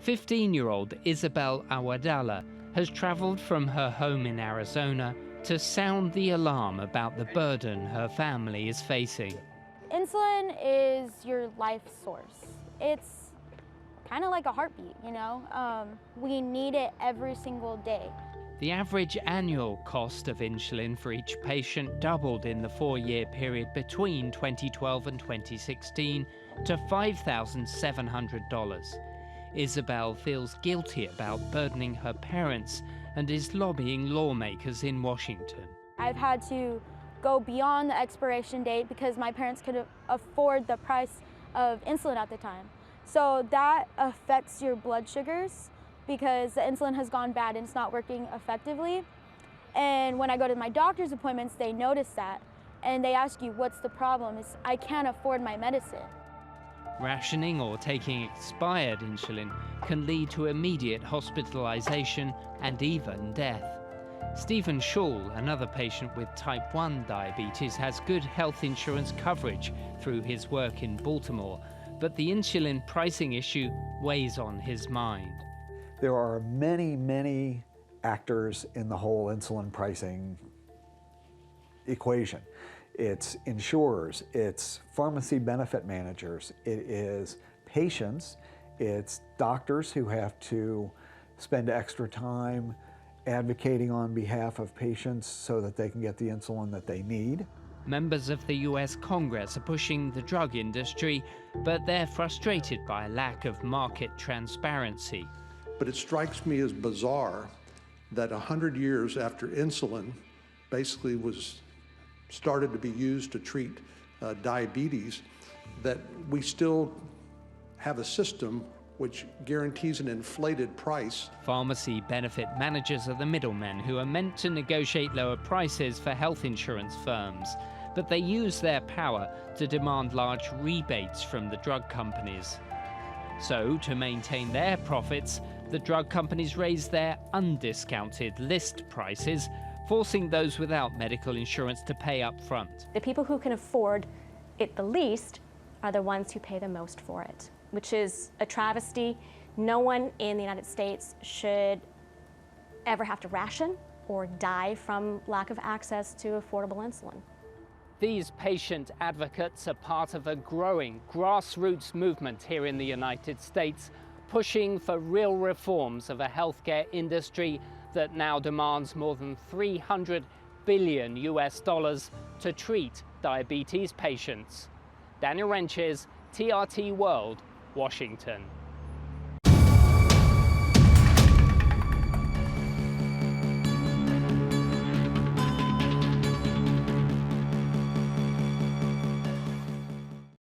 15-year-old Isabel Awadala has traveled from her home in Arizona to sound the alarm about the burden her family is facing. Insulin is your life source. It's kind of like a heartbeat, you know? We need it every single day. The average annual cost of insulin for each patient doubled in the 4-year period between 2012 and 2016 to $5,700. Isabel feels guilty about burdening her parents and is lobbying lawmakers in Washington. I've had to go beyond the expiration date because my parents could afford the price of insulin at the time. So that affects your blood sugars because the insulin has gone bad and it's not working effectively. And when I go to my doctor's appointments, they notice that and they ask you, what's the problem? It's, I can't afford my medicine. Rationing or taking expired insulin can lead to immediate hospitalization and even death. Stephen Schall, another patient with type 1 diabetes, has good health insurance coverage through his work in Baltimore, but the insulin pricing issue weighs on his mind. There are many actors in the whole insulin pricing equation. It's insurers, it's pharmacy benefit managers, it is patients, it's doctors who have to spend extra time advocating on behalf of patients so that they can get the insulin that they need. Members of the US Congress are pushing the drug industry, but they're frustrated by a lack of market transparency. But it strikes me as bizarre that 100 years after insulin basically started to be used to treat diabetes, that we still have a system which guarantees an inflated price. Pharmacy benefit managers are the middlemen who are meant to negotiate lower prices for health insurance firms, but they use their power to demand large rebates from the drug companies. So, to maintain their profits, the drug companies raise their undiscounted list prices, forcing those without medical insurance to pay up front. The people who can afford it the least are the ones who pay the most for it, which is a travesty. No one in the United States should ever have to ration or die from lack of access to affordable insulin. These patient advocates are part of a growing grassroots movement here in the United States, pushing for real reforms of a healthcare industry that now demands more than $300 billion to treat diabetes patients. Daniel Ryntjes, TRT World, Washington.